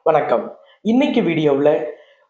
வணக்கம். இன்னைக்கு வீடியோவில்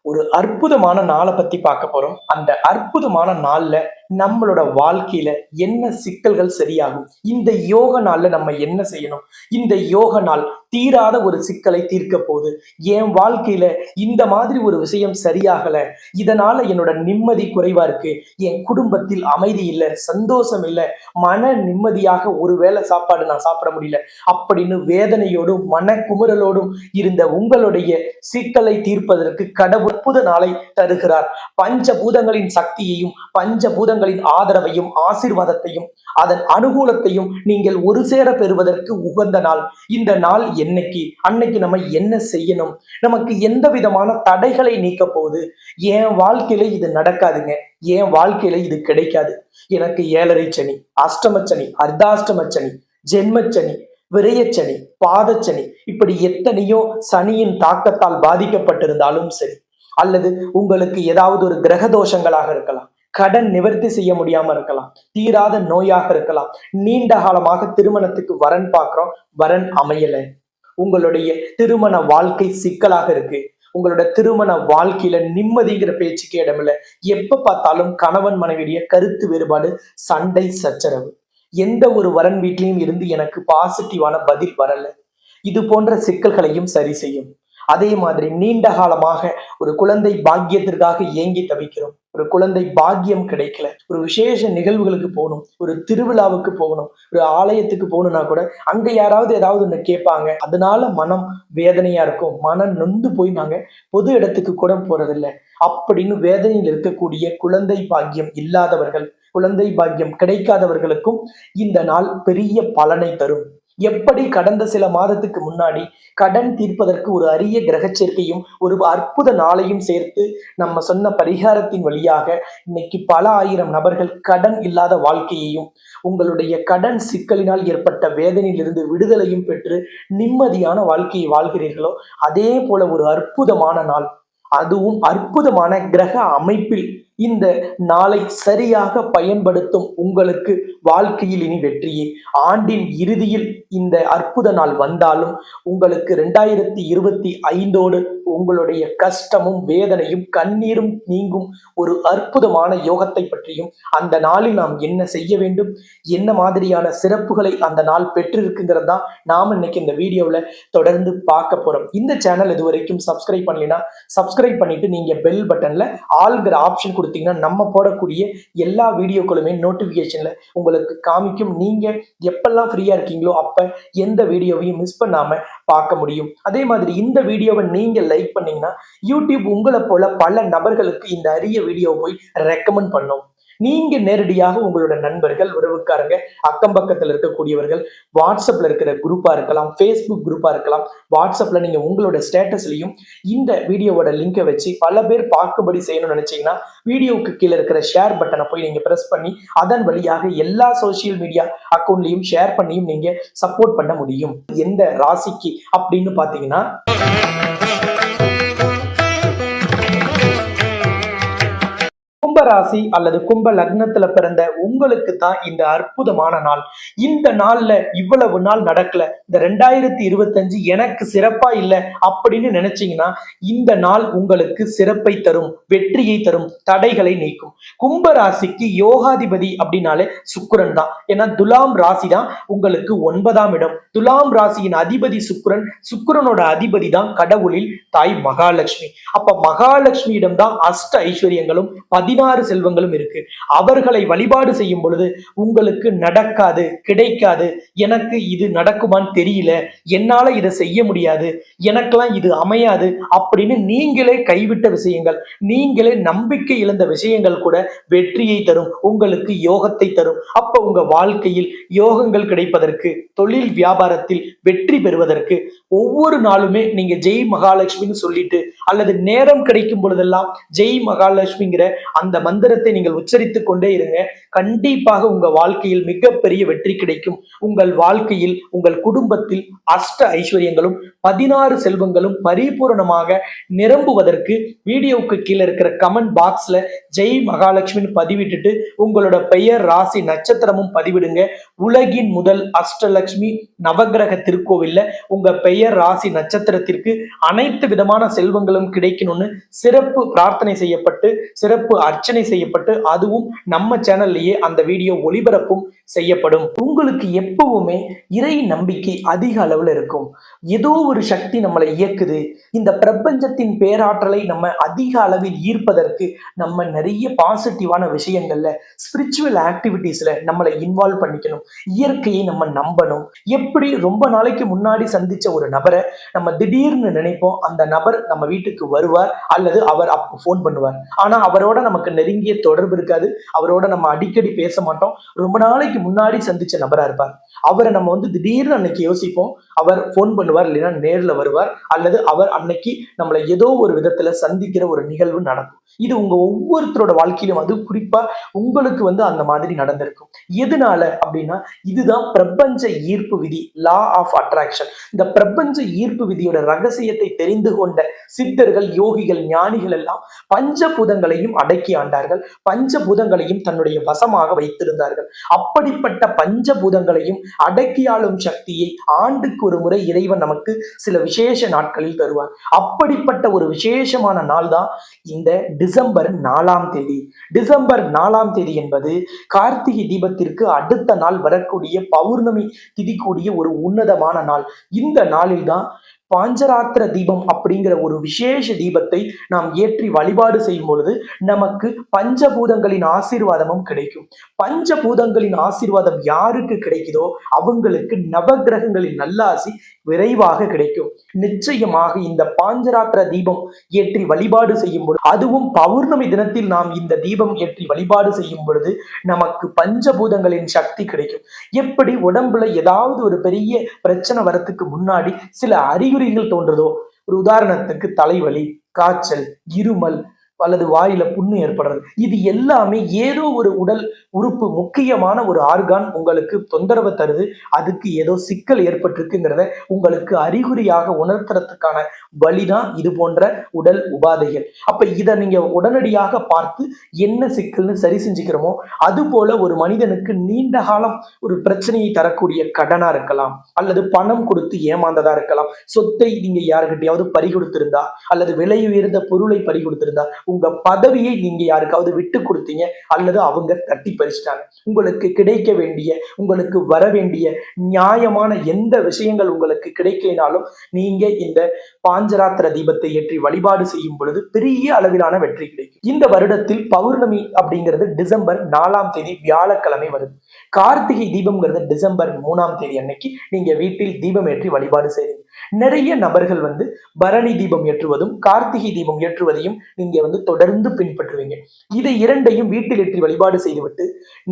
ஒரு அற்புதமான நாளை பத்தி பார்க்க போறோம். அந்த அற்புதமான நாள்ல நம்மளோட வாழ்க்கையில என்ன சிக்கல்கள் சரியாகும், இந்த யோக நாள்ல நம்ம என்ன செய்யணும், இந்த யோக நாள் தீராத ஒரு சிக்கலை தீர்க்க போகுது, என் வாழ்க்கையில இந்த மாதிரி ஒரு விஷயம் சரியாகல, இதனால என்னோட நிம்மதி குறைவா இருக்கு, என் குடும்பத்தில் அமைதி இல்லை, சந்தோஷம் இல்லை, மன நிம்மதியாக ஒரு வேளை சாப்பாடு நான் சாப்பிட முடியல அப்படின்னு வேதனையோடும் மன குமுறலோடும் இருந்த உங்களுடைய சிக்கலை தீர்ப்பதற்கு கடவுள் அற்புத நாளை தருகிறார். பஞ்சபூதங்களின் சக்தியையும் பஞ்சபூதங்களின் ஆதரவையும் ஆசீர்வாதத்தையும் அதன் அனுகூலத்தையும் நீங்கள் ஒரு சேர பெறுவதற்கு உகந்த நாள். இந்த நாள் அன்னைக்கு நம்ம என்ன செய்யணும், நமக்கு எந்த விதமான தடைகளை நீக்க போகுது, என் வாழ்க்கையில இது நடக்காதுங்க, என் வாழ்க்கையில இது கிடைக்காது, எனக்கு ஏழரை சனி, அஷ்டமச்சனி, அர்த்தாஷ்டமச்சனி, ஜென்மச்சனி, விரயச்சனி, பாதச்சனி, இப்படி எத்தனையோ சனியின் தாக்கத்தால் பாதிக்கப்பட்டிருந்தாலும் சரி, அல்லது உங்களுக்கு ஏதாவது ஒரு கிரக தோஷங்களாக இருக்கலாம், கடன் நிவர்த்தி செய்ய முடியாம இருக்கலாம், தீராத நோயாக இருக்கலாம், நீண்ட காலமாக திருமணத்துக்கு வரன் பார்க்கிறோம், வரன் அமையல, உங்களுடைய திருமண வாழ்க்கை சிக்கலாக இருக்கு, உங்களோட திருமண வாழ்க்கையில நிம்மதிங்கிற பேச்சுக்கு இடமில்லை, எப்ப பார்த்தாலும் கணவன் மனைவியுடைய கருத்து வேறுபாடு, சண்டை சச்சரவு, எந்த ஒரு வரன் வீட்லையும் இருந்து எனக்கு பாசிட்டிவான பதில் வரல, இது போன்ற சிக்கல்களையும் சரி செய்யும். அதே மாதிரி நீண்ட காலமாக ஒரு குழந்தை பாக்கியத்திற்காக ஏங்கி தவிக்கிறோம், ஒரு குழந்தை பாக்கியம் கிடைக்கல, ஒரு விசேஷ நிகழ்வுகளுக்கு போகணும், ஒரு திருவிழாவுக்கு போகணும், ஒரு ஆலயத்துக்கு போகணும்னா கூட அங்க யாராவது ஏதாவது ஒண்ணு கேட்பாங்க, அதனால மனம் வேதனையா இருக்கும், மனம் நொந்து போய் நாங்க பொது இடத்துக்கு கூட போறதில்லை அப்படின்னு வேதனையில் இருக்கக்கூடிய குழந்தை பாக்கியம் இல்லாதவர்கள், குழந்தை பாக்கியம் கிடைக்காதவர்களுக்கும் இந்த நாள் பெரிய பலனை தரும். எப்படி கடந்த சில மாதத்துக்கு முன்னாடி கடன் தீர்ப்பதற்கு ஒரு அரிய கிரக சேர்க்கையும் ஒரு அற்புத நாளையும் சேர்த்து நம்ம சொன்ன பரிகாரத்தின் வழியாக இன்னைக்கு பல ஆயிரம் நபர்கள் கடன் இல்லாத வாழ்க்கையையும் உங்களுடைய கடன் சிக்கலினால் ஏற்பட்ட வேதனையிலிருந்து விடுதலையும் பெற்று நிம்மதியான வாழ்க்கையை வாழ்கிறீர்களோ, அதே போல ஒரு அற்புதமான நாள், அதுவும் அற்புதமான கிரக அமைப்பில் இந்த நாளை சரியாக பயன்படுத்தும் உங்களுக்கு வாழ்க்கையில் இனி வெற்றியே. ஆண்டின் இறுதியில் இந்த அற்புத நாள் வந்தாலும் உங்களுக்கு 2025 உங்களுடைய கஷ்டமும் வேதனையும் கண்ணீரும் நீங்கும் ஒரு அற்புதமான யோகத்தை பற்றியும், அந்த நாளில் நாம் என்ன செய்ய வேண்டும், என்ன மாதிரியான சிறப்புகளை அந்த நாள் பெற்றிருக்குங்கிறது தான் நாம் இன்னைக்கு இந்த வீடியோவில் தொடர்ந்து பார்க்க போறோம். இந்த சேனல் இது வரைக்கும் சப்ஸ்கிரைப் பண்ணலைன்னா சப்ஸ்கிரைப் பண்ணிட்டு நீங்க பெல் பட்டன்ல ஆல்கிற ஆப்ஷன் கொடுத்தீங்கன்னா நம்ம போடக்கூடிய எல்லா வீடியோக்களுமே நோட்டிபிகேஷன்ல உங்களுக்கு காமிக்கும். நீங்க எப்பெல்லாம் ஃப்ரீயா இருக்கீங்களோ அப்ப எந்த வீடியோவையும் மிஸ் பண்ணாம பார்க்க முடியும். அதே மாதிரி இந்த வீடியோவை நீங்க லைக் பண்ணீங்கன்னா யூடியூப் உங்களை போல பல நபர்களுக்கு இந்த அரிய வீடியோவை போய் ரெக்கமெண்ட் பண்ணும். நீங்க நேரடியாக உங்களோட நண்பர்கள், உறவுக்காரங்க, அக்கம் பக்கத்தில் இருக்கக்கூடியவர்கள், வாட்ஸ்அப்ல இருக்கிற குரூப்பா இருக்கலாம், ஃபேஸ்புக் குரூப்பா இருக்கலாம், வாட்ஸ்அப்ல நீங்க உங்களோட ஸ்டேட்டஸ்லயும் இந்த வீடியோவோட லிங்கை வச்சு பல பேர் பார்க்கும்படி செய்யணும்னு நினைச்சீங்கன்னா வீடியோவுக்கு கீழே இருக்கிற ஷேர் பட்டனை போய் நீங்க பிரஸ் பண்ணி அதன் வழியாக எல்லா சோசியல் மீடியா அக்கௌண்ட்லயும் ஷேர் பண்ணியும் நீங்க சப்போர்ட் பண்ண முடியும். எந்த ராசிக்கு அப்படின்னு பாத்தீங்கன்னா கும்பராசி அல்லது கும்ப லக்னத்துல பிறந்த உங்களுக்கு தான் இந்த அற்புதமான நாள். இந்த நாள்ல இவ்வளவு நாள் நடக்கல, இந்த 2025 எனக்கு சிறப்பா இல்லை அப்படின்னு நினைச்சீங்கன்னா இந்த நாள் உங்களுக்கு சிறப்பை தரும், வெற்றியை தரும், தடைகளை நீக்கும். கும்பராசிக்கு யோகாதிபதி அப்படின்னாலே சுக்கிரன் தான். ஏன்னா துலாம் ராசி தான் உங்களுக்கு 9ஆம் இடம். துலாம் ராசியின் அதிபதி சுக்கிரன், சுக்கிரனோட அதிபதி தான் கடவுளில் தாய் மகாலட்சுமி. அப்ப மகாலட்சுமியிடம் தான் அஷ்ட ஐஸ்வர்யங்களும் 16 செல்வங்களும் இருக்கு. அவர்களை வழிபாடு செய்யும் பொழுது உங்களுக்கு நடக்காது, கிடைக்காது, எனக்கு இது நடக்குமான்னு தெரியல, என்னால இதை செய்ய முடியாது, எனக்கெல்லாம் இது அமையாது அப்படின்னு நீங்களே கைவிட்ட விஷயங்கள், நீங்களே நம்பிக்கை இழந்த விஷயங்கள் கூட வெற்றியை தரும், உங்களுக்கு யோகத்தை தரும். அப்ப உங்க வாழ்க்கையில் யோகங்கள் கிடைப்பதற்கு, தொழில் வியாபாரத்தில் வெற்றி பெறுவதற்கு ஒவ்வொரு நாளுமே நீங்க ஜெய் மகாலட்சுமின்னு சொல்லிட்டு அல்லது நேரம் கிடைக்கும் பொழுதெல்லாம் ஜெய் மகாலட்சுமிங்கிற அந்த அந்த மந்திரத்தை நீங்கள் உச்சரித்துக் கொண்டே இருங்க. கண்டிப்பாக உங்க வாழ்க்கையில் மிகப்பெரிய வெற்றி கிடைக்கும். உங்கள் வாழ்க்கையில், உங்கள் குடும்பத்தில் அஷ்ட ஐஸ்வர்யங்களும் 16 செல்வங்களும் பரிபூரணமாக நிரம்புவதற்கு வீடியோவுக்கு கீழே இருக்கிற கமெண்ட் பாக்ஸ்ல ஜெய் மகாலட்சுமின்னு பதிவிட்டுட்டு உங்களோட பெயர், ராசி, நட்சத்திரமும் பதிவிடுங்க. உலகின் முதல் அஷ்டலட்சுமி நவகிரக திருக்கோவில்ல உங்க பெயர், ராசி, நட்சத்திரத்திற்கு அனைத்து விதமான செல்வங்களும் கிடைக்கணும்னு சிறப்பு பிரார்த்தனை செய்யப்பட்டு, சிறப்பு அர்ச்சனை செய்யப்பட்டு, அதுவும் நம்ம சேனல்லையே அந்த வீடியோ ஒளிபரப்பும் செய்யப்படும். உங்களுக்கு எப்பவுமே இறை நம்பிக்கை அதிக அளவுல இருக்கும். ஏதோ ஒரு சக்தி நம்மளை இயக்குது. இந்த பிரபஞ்சத்தின் பேராற்றலை நம்ம அதிக அளவில் ஈர்ப்பதற்கு நம்ம நிறைய பாசிட்டிவான விஷயங்கள்ல, ஸ்பிரிச்சுவல் ஆக்டிவிட்டீஸ்ல நம்மளை இன்வால்வ் பண்ணிக்கணும். இயற்கையை நம்ம நம்பணும். எப்படி ரொம்ப நாளைக்கு முன்னாடி சந்திச்ச ஒரு நபரை நம்ம திடீர்னு நினைப்போம், அந்த நபர் நம்ம வீட்டுக்கு வருவார் அல்லது அவர் அப்போ ஃபோன் பண்ணுவார். ஆனா அவரோட நமக்கு நெருங்கிய தொடர்பு இருக்காது. அவரோட நம்ம அடிக்கடி பேச மாட்டோம். ரொம்ப நாளைக்கு முன்னாடி சந்திச்ச நபரா இருப்பார். அவரை நம்ம திடீர்னு அன்னைக்கு யோசிப்போம், அவர் ஃபோன் பண்ணுவார், இல்லைன்னா நேர்ல வருவார், அல்லது அவர் அன்னைக்கு நம்மளை ஏதோ ஒரு விதத்துல சந்திக்கிற ஒரு நிகழ்வு நடக்கும். இது உங்க ஒவ்வொருத்தரோட வாழ்க்கையிலும், அது குறிப்பா உங்களுக்கு அந்த மாதிரி நடந்திருக்கும். எதனால அப்படின்னா, இதுதான் பிரபஞ்ச ஈர்ப்பு விதி, லா ஆஃப் அட்ராக்ஷன். இந்த பிரபஞ்ச ஈர்ப்பு விதியோட ரகசியத்தை தெரிந்து கொண்ட சித்தர்கள், யோகிகள், ஞானிகள் எல்லாம் பஞ்சபூதங்களையும் அடக்கி ஆண்டார்கள். பஞ்சபூதங்களையும் தன்னுடைய வசமாக வைத்திருந்தார்கள். அப்படிப்பட்ட பஞ்சபூதங்களையும் அடக்கியாளும் சக்தியை ஆண்டுக்கு ஒரு முறை இறைவன் நமக்கு சில விசேஷ நாட்களில் தருவார். அப்படிப்பட்ட ஒரு விசேஷமான நாள் தான் இந்த டிசம்பர் 4ஆம் தேதி. டிசம்பர் 4ஆம் தேதி என்பது கார்த்திகை தீபத்திற்கு அடுத்த நாள் வரக்கூடிய பௌர்ணமி திதி கூடிய ஒரு உன்னதமான நாள். இந்த நாளில் தான் பாஞ்சராத்திர தீபம் அப்படிங்கிற ஒரு விசேஷ தீபத்தை நாம் ஏற்றி வழிபாடு செய்யும் பொழுது நமக்கு பஞ்சபூதங்களின் ஆசீர்வாதமும் கிடைக்கும். பஞ்சபூதங்களின் ஆசீர்வாதம் யாருக்கு கிடைக்குதோ அவங்களுக்கு நவகிரகங்களின் நல்லாசி விரைவாக கிடைக்கும். நிச்சயமாக இந்த பாஞ்சராத்திர தீபம் ஏற்றி வழிபாடு செய்யும் பொழுது, அதுவும் பௌர்ணமி தினத்தில் நாம் இந்த தீபம் ஏற்றி வழிபாடு செய்யும் பொழுது நமக்கு பஞ்சபூதங்களின் சக்தி கிடைக்கும். எப்படி உடம்புல ஏதாவது ஒரு பெரிய பிரச்சனை வரத்துக்கு முன்னாடி சில அறிகுறிகள் தோன்றுதோ, ஒரு உதாரணத்துக்கு தலைவலி, காய்ச்சல், இருமல் அல்லது வாயில புண்ணு ஏற்படுறது, இது எல்லாமே ஏதோ ஒரு உடல் உறுப்பு, முக்கியமான ஒரு ஆர்கான் உங்களுக்கு தொந்தரவு தருது, அதுக்கு ஏதோ சிக்கல் ஏற்பட்டிருக்குங்கிறத உங்களுக்கு அறிகுறியாக உணர்த்துறதுக்கான வழிதான் இது போன்ற உடல் உபாதைகள். அப்ப இதை நீங்க உடனடியாக பார்த்து என்ன சிக்கல்னு சரி செஞ்சுக்கிறோமோ, அது போல ஒரு மனிதனுக்கு நீண்ட காலம் ஒரு பிரச்சனையை தரக்கூடிய கடனா இருக்கலாம், அல்லது பணம் கொடுத்து ஏமாந்ததா இருக்கலாம், சொத்தை நீங்க யாருக்கிட்டையாவது பறி கொடுத்திருந்தா, அல்லது விலை உயர்ந்த பொருளை பறி கொடுத்திருந்தா, உங்க பதவியை நீங்க யாருக்காவது விட்டு கொடுத்தீங்க, அல்லது அவங்க தட்டி பறிச்சிட்டாங்க, உங்களுக்கு கிடைக்க வேண்டிய, உங்களுக்கு வர வேண்டிய நியாயமான எந்த விஷயங்கள் உங்களுக்கு கிடைக்கலினாலும் நீங்க இந்த பாஞ்சராத்திர தீபத்தை ஏற்றி வழிபாடு செய்யும் பொழுது பெரிய அளவிலான வெற்றி கிடைக்கும். இந்த வருடத்தில் பௌர்ணமி அப்படிங்கிறது டிசம்பர் 4ஆம் தேதி வியாழக்கிழமை வருது. கார்த்திகை தீபம்ங்கிறது டிசம்பர் 3ஆம் தேதி அன்னைக்கு நீங்க வீட்டில் தீபம் ஏற்றி வழிபாடு செய்றீங்க. நிறைய நபர்கள் பரணி தீபம் ஏற்றுவதும் கார்த்திகை தீபம் ஏற்றுவதையும் நீங்க தொடர்ந்து பின்பற்றுவீங்க. இதை இரண்டையும் வீட்டில் ஏற்றி வழிபாடு செய்துவிட்டு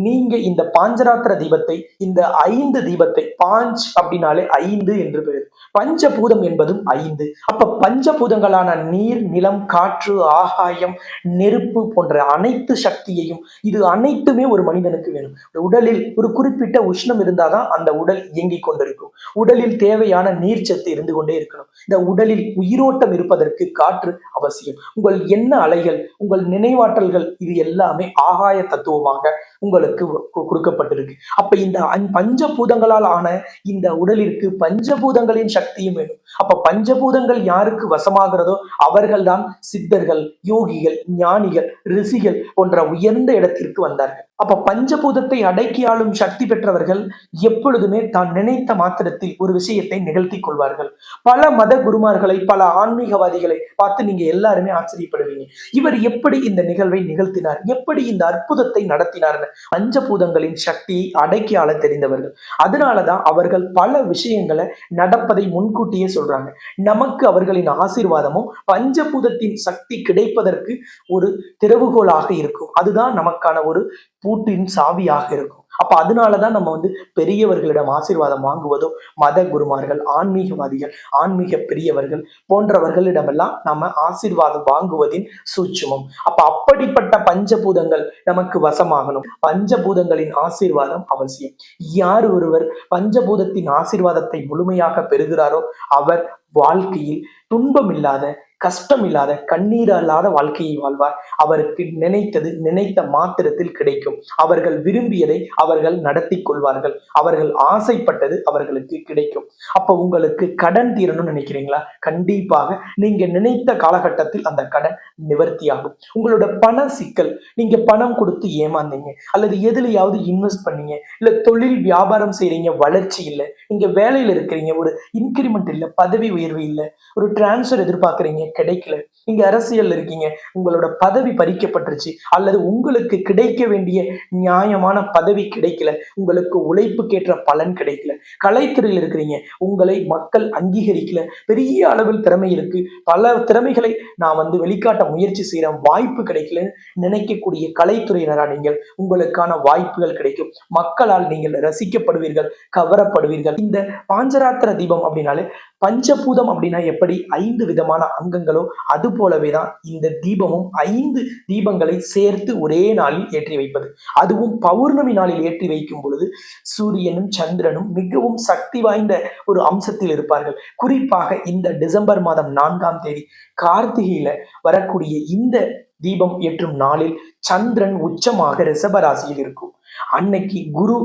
நீங்க இந்த பாஞ்சராத்திர தீபத்தை, இந்த 5 தீபத்தை, பாஞ்ச் அப்படின்னாலே 5 என்று பெயர், பஞ்சபூதம் என்பதும் 5. அப்ப பஞ்சபூதங்களான நீர், நிலம், காற்று, ஆகாயம், நெருப்பு போன்ற அனைத்து சக்தியையும், இது அனைத்துமே ஒரு மனிதனுக்கு வேணும். உடலில் ஒரு குறிப்பிட்ட உஷ்ணம் இருந்தாதான் அந்த உடல் இயங்கிக் கொண்டிருக்கும். உடலில் தேவையான நீர்ச்சத்து இருந்து கொண்டே இருக்கணும். இந்த உடலில் உயிரோட்டம் இருப்பதற்கு காற்று அவசியம். உங்கள் எண்ண அலைகள், உங்கள் நினைவாற்றல்கள், இது எல்லாமே ஆகாய தத்துவமாக உங்களுக்கு கொடுக்கப்பட்டிருக்கு. அப்ப இந்த பஞ்சபூதங்களால் ஆன இந்த உடலிற்கு பஞ்சபூதங்களின் சக்தியும் வேணும். அப்ப பஞ்சபூதங்கள் யாருக்கு வசமாகிறதோ அவர்கள் தான் சித்தர்கள், யோகிகள், ஞானிகள், ரிஷிகள் போன்ற உயர்ந்த இடத்திற்கு வந்தார்கள். அப்ப பஞ்சபூதத்தை அடக்கி ஆளும் சக்தி பெற்றவர்கள் எப்பொழுதுமே தான் நினைத்த மாத்திரத்தில் ஒரு விஷயத்தை நிகழ்த்தி கொள்வார்கள். பல மத குருமார்களை, பல ஆன்மீகவாதிகளை பார்த்து நீங்க எல்லாருமே ஆச்சரியப்படுவீங்க. இவர் எப்படி இந்த நிகழ்வை நிகழ்த்தினார், எப்படி இந்த அற்புதத்தை நடத்தினார்னு. பஞ்சபூதங்களின் சக்தியை அடக்கி ஆள தெரிந்தவர்கள். அதனாலதான் அவர்கள் பல விஷயங்களை நடப்பதை முன்கூட்டியே சொல்றாங்க. நமக்கு அவர்களின் ஆசீர்வாதமும் பஞ்சபூதத்தின் சக்தி கிடைப்பதற்கு ஒரு திறவுகோலாக இருக்கும். அதுதான் நமக்கான ஒரு பூட்டின் சாவியாக இருக்கும். அப்ப அதனாலதான் நம்ம பெரியவர்களிடம் ஆசீர்வாதம் வாங்குவதோ, மத குருமார்கள், ஆன்மீகவாதிகள், ஆன்மீக பெரியவர்கள் போன்றவர்களிடமெல்லாம் நம்ம ஆசீர்வாதம் வாங்குவதின் சூட்சுமம். அப்ப அப்படிப்பட்ட பஞ்சபூதங்கள் நமக்கு வசமாகணும். பஞ்சபூதங்களின் ஆசீர்வாதம் அவசியம். யார் ஒருவர் பஞ்சபூதத்தின் ஆசீர்வாதத்தை முழுமையாக பெறுகிறாரோ அவர் வாழ்க்கையில் துன்பம் இல்லாத, கஷ்டம் இல்லாத, கண்ணீர் இல்லாத வாழ்க்கையை வாழ்வார். அவருக்கு நினைத்தது நினைத்த மாத்திரத்தில் கிடைக்கும். அவர்கள் விரும்பியதை அவர்கள் நடத்தி கொள்வார்கள். அவர்கள் ஆசைப்பட்டது அவர்களுக்கு கிடைக்கும். அப்ப உங்களுக்கு கடன் தீரணும்னு நினைக்கிறீங்களா? கண்டிப்பாக நீங்க நினைத்த காலகட்டத்தில் அந்த கடன் நிவர்த்தியாகும். உங்களோட பண சிக்கல், நீங்க பணம் கொடுத்து ஏமாந்தீங்க, அல்லது எதுலையாவது இன்வெஸ்ட் பண்ணீங்க, இல்ல தொழில் வியாபாரம் செய்றீங்க, வளர்ச்சி இல்லை, நீங்க வேலையில இருக்கிறீங்க, ஒரு இன்கிரிமெண்ட் இல்ல, பதவி உயர்வு இல்ல, ஒரு டிரான்ஸ்பர் எதிர்பார்க்கறீங்க, கிடைக்கல, நீங்க அரசியல் இருக்கீங்க, உங்களோட பதவி பறிக்கப்பட்டுருச்சு, அல்லது உங்களுக்கு கிடைக்க வேண்டிய நியாயமான பதவி கிடைக்கல, உங்களுக்கு உழைப்புக்கேற்ற பலன் கிடைக்கல, கலைத்துறையில் இருக்கிறீங்க, உங்களை மக்கள் அங்கீகரிக்கல, பெரிய அளவில் திறமை இருக்கு, பல திறமைகளை நான் வெளிக்காட்ட முயற்சி செய்யறேன், வாய்ப்பு கிடைக்கலன்னு நினைக்கக்கூடிய கலைத்துறையினரா நீங்கள், உங்களுக்கான வாய்ப்புகள் கிடைக்கும். மக்களால் நீங்கள் ரசிக்கப்படுவீர்கள், கவரப்படுவீர்கள். இந்த பாஞ்சராத்திர தீபம் அப்படின்னாலே, பஞ்சபூதம் அப்படின்னா எப்படி 5 விதமான அங்கங்களோ அது போலவேதான் இந்த தீபமும் 5 தீபங்களை சேர்த்து ஒரே நாளில் ஏற்றி வைப்பது. அதுவும் பௌர்ணமி நாளில் ஏற்றி வைக்கும் பொழுது சூரியனும் சந்திரனும் மிகவும் சக்தி வாய்ந்த ஒரு அம்சத்தில் இருப்பார்கள். குறிப்பாக இந்த டிசம்பர் மாதம் 4ஆம் தேதி கார்த்திகையில வரக்கூடிய இந்த தீபம் ஏற்றும் நாளில் சந்திரன் உச்சமாக ரிஷபராசியில் இருக்கும். அன்னைக்கு குரு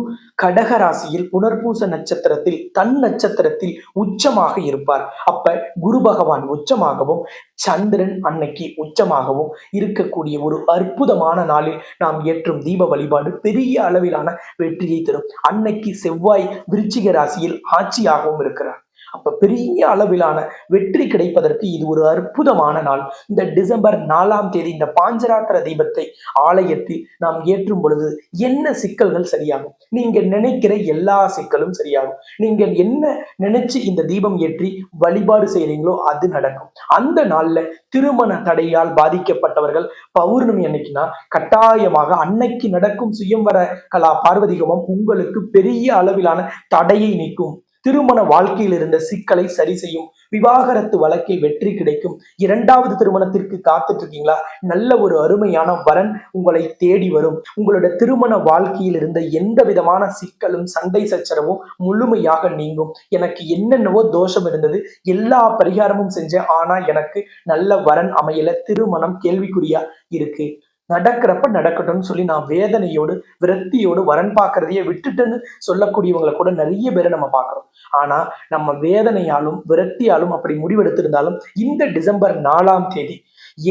கடக ராசியில் புனர்பூச நட்சத்திரத்தில் தன் நட்சத்திரத்தில் உச்சமாக இருப்பார். அப்ப குரு பகவான் உச்சமாகவும் சந்திரன் அன்னைக்கு உச்சமாகவும் இருக்கக்கூடிய ஒரு அற்புதமான நாளில் நாம் ஏற்றும் தீப வழிபாடு பெரிய அளவிலான வெற்றியை தரும். அன்னைக்கு செவ்வாய் விருச்சிக ராசியில் ஆட்சியாகவும் இருக்கிறார். அப்ப பெரிய அளவிலான வெற்றி கிடைப்பதற்கு இது ஒரு அற்புதமான நாள். இந்த டிசம்பர் 4ஆம் தேதி இந்த பாஞ்சராத்திர தீபத்தை ஆலயத்தில் நாம் ஏற்றும் பொழுது என்ன சிக்கல்கள் சரியாகும்? நீங்க நினைக்கிற எல்லா சிக்கலும் சரியாகும். நீங்க என்ன நினைச்சு இந்த தீபம் ஏற்றி வழிபாடு செய்றீங்களோ அது நடக்கும். அந்த நாள்ல திருமண தடையால் பாதிக்கப்பட்டவர்கள் பௌர்ணமி அன்னைக்குனா கட்டாயமாக அன்னைக்கு நடக்கும் சுயம்வர கலா பார்வதி ஹோமம் உங்களுக்கு பெரிய அளவிலான தடையை நீக்கும். திருமண வாழ்க்கையில் இருந்த சிக்கலை சரி செய்யும். விவாகரத்து வழக்கில் வெற்றி கிடைக்கும். 2வது திருமணத்திற்கு காத்துட்டு இருக்கீங்களா? நல்ல ஒரு அருமையான வரன் உங்களை தேடி வரும். உங்களோட திருமண வாழ்க்கையில் இருந்த எந்த விதமான சிக்கலும் சண்டை சச்சரவும் முழுமையாக நீங்கும். எனக்கு என்னென்னவோ தோஷம் இருந்தது, எல்லா பரிகாரமும் செஞ்சேன், ஆனா எனக்கு நல்ல வரன் அமையல, திருமணம் கேள்விக்குறியா இருக்கு, நடக்கிறப்ப நடக்கட்டும்னு சொல்லி நான் வேதனையோடு விரக்தியோடு வரன் பார்க்கறதையே விட்டுட்டுன்னு சொல்லக்கூடியவங்களை கூட நிறைய பேரை நம்ம பார்க்கிறோம். ஆனா நம்ம வேதனையாலும் விரக்தியாலும் அப்படி முடிவெடுத்திருந்தாலும் இந்த டிசம்பர் 4ஆம் தேதி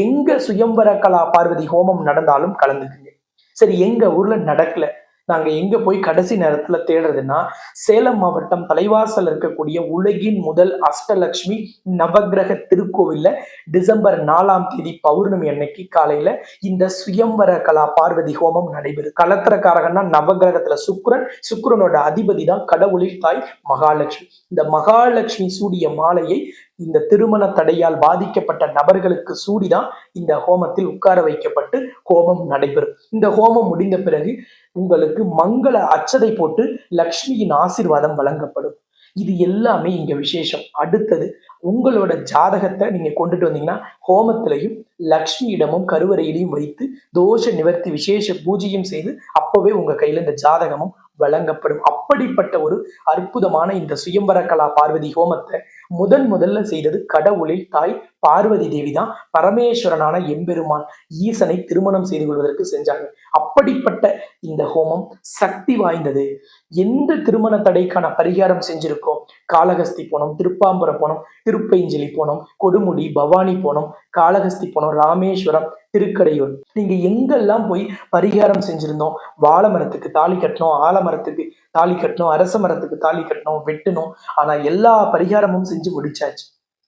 எங்க சுயம்வர கலா பார்வதி ஹோமம் நடந்தாலும் கலந்துக்குங்க. சரி, எங்க ஊர்ல நடக்கல, நாங்க எங்க போய் கடைசி நேரத்துல தேடுறதுன்னா, சேலம் மாவட்டம் தலைவாசல் இருக்கக்கூடிய உலகின் முதல் அஷ்டலட்சுமி நவகிரக திருக்கோவில்ல டிசம்பர் 4ஆம் தேதி பௌர்ணமி அன்னைக்கு காலையில இந்த சுயம்வர கலா பார்வதி ஹோமம் நடைபெறும். கலத்திரக்காரகன்னா நவகிரகத்துல சுக்கிரனோட அதிபதி தான் கடவுளில் தாய் மகாலட்சுமி. இந்த மகாலட்சுமி சூடிய மாலையை இந்த திருமண தடையால் பாதிக்கப்பட்ட நபர்களுக்கு சூடிதான் இந்த ஹோமத்தில் உட்கார வைக்கப்பட்டு ஹோமம் நடைபெறும். இந்த ஹோமம் முடிந்த பிறகு உங்களுக்கு மங்கள அச்சதை போட்டு லக்ஷ்மியின் ஆசீர்வாதம் வழங்கப்படும். இது எல்லாமே இங்க விசேஷம். அடுத்தது உங்களோட ஜாதகத்தை நீங்க கொண்டுட்டு வந்தீங்கன்னா ஹோமத்திலையும் லக்ஷ்மியிடமும் கருவறையிலையும் வைத்து தோஷ நிவர்த்தி விசேஷ பூஜையும் செய்து அப்பவே உங்க கையில இந்த ஜாதகமும் வழங்கப்படும். அப்படிப்பட்ட ஒரு அற்புதமான இந்த சுயம்பர கலா பார்வதி ஹோமத்தை முதல்ல செய்தது கடவுளில் தாய் பார்வதி தேவி தான். பரமேஸ்வரனான எம்பெருமான் ஈசனை திருமணம் செய்து கொள்வதற்கு செஞ்சாங்க. அப்படிப்பட்ட இந்த ஹோமம் சக்தி வாய்ந்தது. எந்த திருமண தடைக்கான பரிகாரம் செஞ்சிருக்கோம், காளகஸ்தி போனோம், திருப்பாம்பரம் போனோம், திருப்பைஞ்சிலி போனோம், கொடுமுடி, பவானி போனோம், காளகஸ்தி போனோம், ராமேஸ்வரம், திருக்கடையூர், நீங்க எங்கெல்லாம் போய் பரிகாரம் செஞ்சிருந்தோம், வாழை மரத்துக்கு தாலி கட்டணும், ஆலமரத்துக்கு தாலி கட்டணும், அரச மரத்துக்கு தாலி கட்டணும், வெட்டணும், ஆனா எல்லா பரிகாரமும் செஞ்சு முடிச்சாச்சு.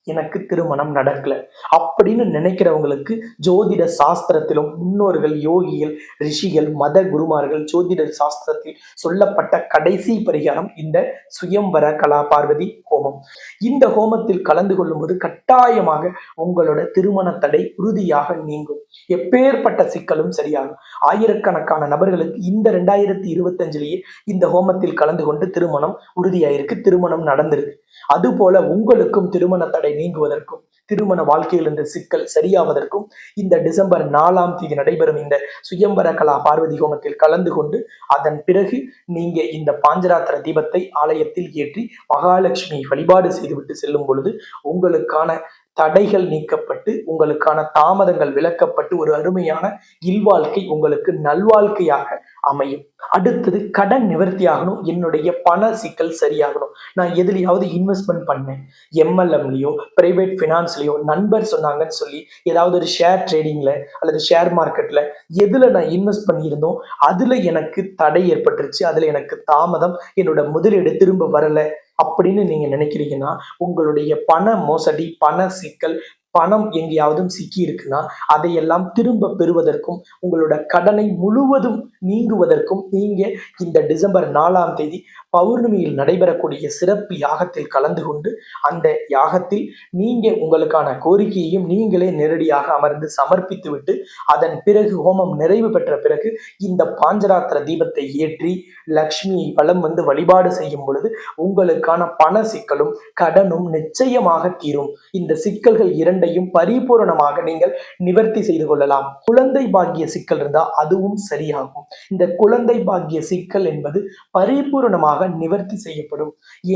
எனக்கு திருமணம் நடக்கல அப்படின்னு நினைக்கிறவங்களுக்கு ஜோதிட சாஸ்திரத்திலும் முன்னோர்கள், யோகிகள், ரிஷிகள், மத குருமார்கள் ஜோதிட சாஸ்திரத்தில் சொல்லப்பட்ட கடைசி பரிகாரம் இந்த சுயம்வர கலா பார்வதி ஹோமம். இந்த ஹோமத்தில் கலந்து கொள்ளும்போது கட்டாயமாக உங்களோட திருமண தடை உறுதியாக நீங்கும். எப்பேற்பட்ட சிக்கலும் சரியாகும். ஆயிரக்கணக்கான நபர்களுக்கு இந்த 2025 இந்த ஹோமத்தில் கலந்து கொண்டு திருமணம் உறுதியாயிருக்கு, திருமணம் நடந்திருக்கு. அதுபோல உங்களுக்கும் திருமண தடை நீங்குவதற்கும் திருமண வாழ்க்கையில் இருந்த சிக்கல் சரியாவதற்கும் இந்த டிசம்பர் 4 நடைபெறும் இந்த சுயம்வர கலா பார்வதி ஹோமத்தில் கலந்து கொண்டு அதன் பிறகு நீங்க இந்த பாஞ்சராத்திர தீபத்தை ஆலயத்தில் ஏற்றி மகாலட்சுமி வழிபாடு செய்துவிட்டு செல்லும் பொழுது உங்களுக்கான தடைகள் நீக்கப்பட்டு உங்களுக்கான தாமதங்கள் விலக்கப்பட்டு ஒரு அருமையான இல்வாழ்க்கை உங்களுக்கு நல்வாழ்க்கையாக அமையும். அடுத்தது கடன் நிவர்த்தி ஆகணும். என்னுடைய பண சிக்கல் சரியாகணும். நான் எதுலையாவது இன்வெஸ்ட்மெண்ட் பண்ணேன், எம்எல்எம்லயோ பிரைவேட் ஃபினான்ஸ்லயோ நண்பர் சொன்னாங்கன்னு சொல்லி ஏதாவது ஒரு ஷேர் ட்ரேடிங்ல அல்லது ஷேர் மார்க்கெட்ல எதுல நான் இன்வெஸ்ட் பண்ணியிருந்தோம் அதுல எனக்கு தடை ஏற்பட்டுருச்சு, அதுல எனக்கு தாமதம், என்னோட முதலீடு திரும்ப வரல அப்படின்னு நீங்க நினைக்கிறீங்கன்னா உங்களுடைய பண மோசடி, பண சிக்கல், பணம் எங்கேயாவது சிக்கி இருக்குன்னா அதையெல்லாம் திரும்ப பெறுவதற்கும் உங்களோட கடனை முழுவதும் நீங்குவதற்கும் நீங்க இந்த டிசம்பர் 4 பௌர்ணமியில் நடைபெறக்கூடிய சிறப்பு யாகத்தில் கலந்து கொண்டு அந்த யாகத்தில் நீங்க உங்களுக்கான கோரிக்கையையும் நீங்களே நேரடியாக அமர்ந்து சமர்ப்பித்து விட்டு அதன் பிறகு ஹோமம் நிறைவு பெற்ற பிறகு இந்த பாஞ்சராத்திர தீபத்தை ஏற்றி லக்ஷ்மியை வலம் வந்து வழிபாடு செய்யும் பொழுது உங்களுக்கான பண சிக்கலும் கடனும் நிச்சயமாக தீரும். இந்த சிக்கல்கள் இரண்டையும் பரிபூரணமாக நீங்கள் நிவர்த்தி செய்து கொள்ளலாம். குழந்தை பாக்கிய சிக்கல் இருந்தா அதுவும் சரியாகும். இந்த குழந்தை பாக்கிய சிக்கல் என்பது பரிபூரணமாக நிவர்த்தி செய்யப்படும்.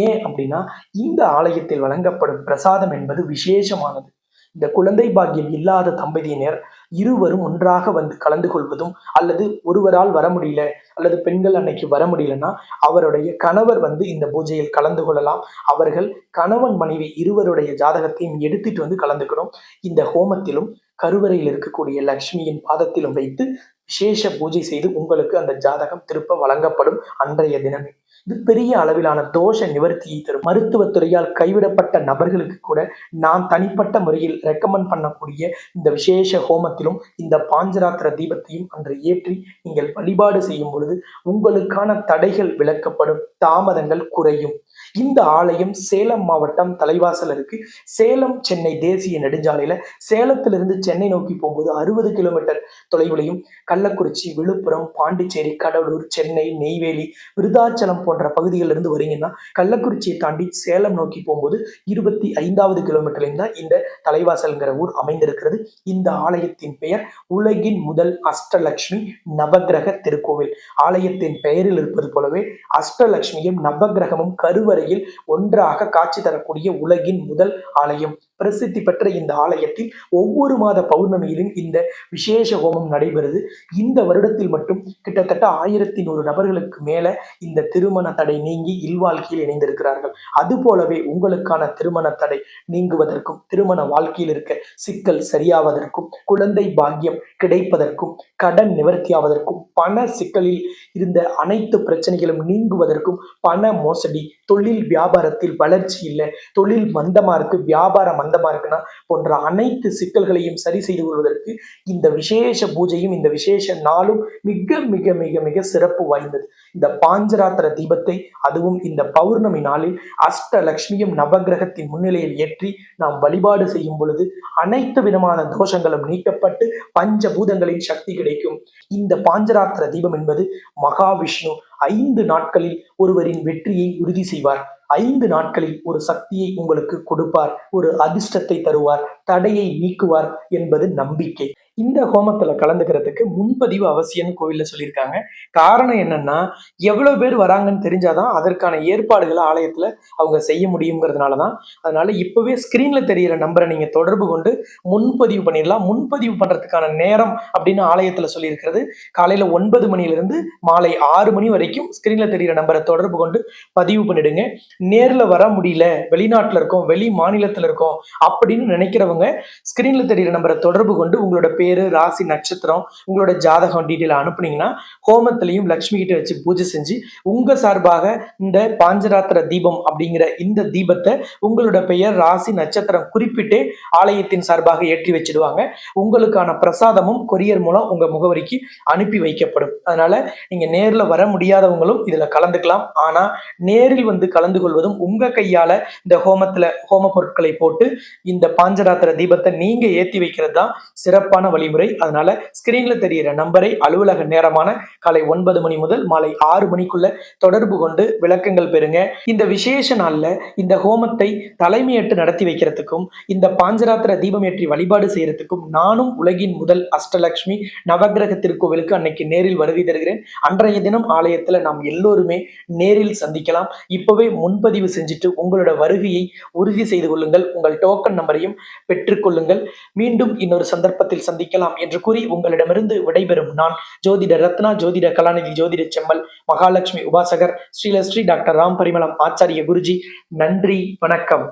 ஏன் அப்படின்னா இந்த ஆலயத்தில் வழங்கப்படும் பிரசாதம் என்பது விசேஷமானது. இந்த குழந்தை பாக்கியம் இல்லாத தம்பதியினர் இருவரும் ஒன்றாக வந்து கலந்து கொள்வதும் அல்லது ஒருவரால் வர முடியல அல்லது பெண்கள் அன்னைக்கு வர முடியலன்னா அவருடைய கணவர் வந்து இந்த பூஜையில் கலந்து கொள்ளலாம். அவர்கள் கணவன் மனைவி இருவருடைய ஜாதகத்தையும் எடுத்துட்டு வந்து கலந்துக்கணும். இந்த ஹோமத்திலும் கருவறையில் இருக்கக்கூடிய லக்ஷ்மியின் பாதத்திலும் வைத்து விசேஷ பூஜை செய்து உங்களுக்கு அந்த ஜாதகம் திருப்ப வழங்கப்படும் அன்றைய தினமே. இது பெரிய அளவிலான தோஷ நிவர்த்தியை தரும். மருத்துவத்துறையால் கைவிடப்பட்ட நபர்களுக்கு கூட நான் தனிப்பட்ட முறையில் ரெக்கமெண்ட் பண்ணக்கூடிய இந்த விசேஷ ஹோமத்திலும் இந்த பாஞ்சராத்திர தீபத்தையும் அன்று ஏற்றி நீங்கள் வழிபாடு செய்யும் பொழுது உங்களுக்கான தடைகள் விலக்கப்படும், தாமதங்கள் குறையும். இந்த ஆலயம் சேலம் மாவட்டம் தலைவாசல் இருக்கு. சேலம் சென்னை தேசிய நெடுஞ்சாலையில சேலத்திலிருந்து சென்னை நோக்கி போகும்போது 60 கிலோமீட்டர் தொலைவிலையும், கள்ளக்குறிச்சி, விழுப்புரம், பாண்டிச்சேரி, கடலூர், சென்னை, நெய்வேலி, விருதாச்சலம் போன்ற பகுதிகளிலிருந்து வரீங்கன்னா கள்ளக்குறிச்சியை தாண்டி சேலம் நோக்கி போகும்போது 25வது கிலோமீட்டர்லையும் தான் இந்த தலைவாசல்ங்கிற ஊர் அமைந்திருக்கிறது. இந்த ஆலயத்தின் பெயர் உலகின் முதல் அஷ்டலட்சுமி நவகிரக திருக்கோவில். ஆலயத்தின் பெயரில் இருப்பது போலவே அஷ்டலட்சுமியும் நவகிரகமும் கருவறையில் ஒன்றாக காட்சி தரக்கூடிய உலகின் முதல் ஆலயம். பிரசித்தி பெற்ற இந்த ஆலயத்தில் ஒவ்வொரு மாத பௌர்ணமியிலும் இந்த விசேஷ ஹோமம் நடைபெறுது. இந்த வருடத்தில் மட்டும் கிட்டத்தட்ட 1100 நபர்களுக்கு மேல இந்த திருமண தடை நீங்கி இல்வாழ்க்கையில் இணைந்திருக்கிறார்கள். அது போலவே உங்களுக்கான திருமண தடை நீங்குவதற்கும் திருமண வாழ்க்கையில் இருக்க சிக்கல் சரியாவதற்கும் குழந்தை பாக்கியம் கிடைப்பதற்கும் கடன் நிவர்த்தியாவதற்கும் பண சிக்கலில் இருந்த அனைத்து பிரச்சனைகளும் நீங்குவதற்கும் பண மோசடி, தொழில் வியாபாரத்தில் வளர்ச்சி இல்லை, தொழில் மந்தமா இருக்கு, வியாபாரம் மந்தமா இருக்குன்னா போன்ற அனைத்து சிக்கல்களையும் சரி செய்து கொள்வதற்கு இந்த விசேஷ பூஜையும் இந்த விசேஷ நாளும் மிக மிக மிக மிக சிறப்பு வாய்ந்தது. இந்த பாஞ்சராத்திர தீபத்தை அதுவும் இந்த பௌர்ணமி நாளில் அஷ்டலட்சுமியும் நவகிரகத்தின் முன்னிலையில் ஏற்றி நாம் வழிபாடு செய்யும் பொழுது அனைத்து விதமான தோஷங்களும் நீக்கப்பட்டு பஞ்சபூதங்களின் சக்தி கிடைக்கும். இந்த பாஞ்சராத்திர தீபம் என்பது மகாவிஷ்ணு 5 நாட்களில் ஒருவரின் வெற்றியை உறுதி செய்வார். 5 நாட்களில் ஒரு சக்தியை உங்களுக்கு கொடுப்பார், ஒரு அதிர்ஷ்டத்தை தருவார், தடையை நீக்குவார் என்பது நம்பிக்கை. இந்த ஹோமத்துல கலந்துக்கிறதுக்கு முன்பதிவு அவசியம்னு கோவில்ல சொல்லியிருக்காங்க. காரணம் என்னன்னா எவ்வளவு பேர் வராங்கன்னு தெரிஞ்சாதான் அதற்கான ஏற்பாடுகளை ஆலயத்துல அவங்க செய்ய முடியுங்கிறதுனாலதான். அதனால இப்பவே ஸ்கிரீன்ல தெரியிற நம்பரை நீங்க தொடர்பு கொண்டு முன்பதிவு பண்ணிடலாம். முன்பதிவு பண்றதுக்கான நேரம் அப்படின்னு ஆலயத்துல சொல்லியிருக்கிறது காலையில 9 மணியிலிருந்து மாலை 6 மணி வரைக்கும் ஸ்கிரீன்ல தெரியிற நம்பரை தொடர்பு கொண்டு பதிவு பண்ணிடுங்க. நேர்ல வர முடியல, வெளிநாட்டுல இருக்கோம், வெளி மாநிலத்துல இருக்கோம் அப்படின்னு நினைக்கிறவங்க ஸ்கிரீன்ல தெரியிற நம்பரை தொடர்பு கொண்டு உங்களோட பேரு, ராசி, நட்சத்திரம், உங்களோட ஜாதகம் டீட்டெயில் அனுப்புனீங்கன்னா ஹோமத்திலையும் லக்ஷ்மி கிட்ட வச்சு பூஜை செஞ்சு உங்க சார்பாக இந்த பாஞ்சராத்திர தீபம் அப்படிங்கிற இந்த தீபத்தை உங்களோட பெயர், ராசி, நட்சத்திரம் குறிப்பிட்டு ஆலயத்தின் சார்பாக ஏற்றி வச்சிடுவாங்க. உங்களுக்கான பிரசாதமும் கொரியர் மூலம் உங்க முகவரிக்கு அனுப்பி வைக்கப்படும். அதனால நீங்க நேர்ல வர முடியாதவங்களும் இதுல கலந்துக்கலாம். ஆனா நேரில் வந்து கலந்து கொள்வதும் உங்க கையால இந்த ஹோம பொருட்களை போட்டு இந்த பாஞ்சராத்திர தீபத்தை நீங்க ஏத்தி வைக்கிறது தான் சிறப்பான வழிமுறை. அதனால ஸ்கிரீன்ல தெரிகிற நம்பரை அலுவலக நேரமான காலை 9 மணி முதல் மாலை 6 மணிக்குள்ள தொடர்பு கொண்டு விளக்கங்கள் பெறுங்க. இந்த விசேஷ நாள்ல இந்த ஹோமத்தை தலைமையேற்று நடத்தி வைக்கிறதுக்கும் இந்த பாஞ்சராத்திர தீபம் ஏற்றி வழிபாடு செய்யறதுக்கும் நானும் உலகின் முதல் அஷ்டலட்சுமி நவகிரக திருக்கோவிலுக்கு அன்னைக்கு நேரில் வருகை தருகிறேன். அன்றைய தினம் ஆலயத்துல நாம் எல்லோருமே நேரில் சந்திக்கலாம். இப்பவே முன்பதிவு செஞ்சுட்டு உங்களோட வருகையை உறுதி செய்து கொள்ளுங்கள். உங்கள் டோக்கன் நம்பரையும் பெற்றுக்கொள்ளுங்கள். மீண்டும் இன்னொரு சந்தர்ப்பத்தில் சந்திக்கலாம் என்று கூறி உங்களிடமிருந்து விடைபெறும் நான் ஜோதிட ரத்னா, ஜோதிட கலாநிதி, ஜோதிட செம்மல், மகாலட்சுமி உபாசகர், ஸ்ரீலஸ்ரீ டாக்டர் ராம் பரிமளம் ஆச்சாரிய குருஜி. நன்றி, வணக்கம்.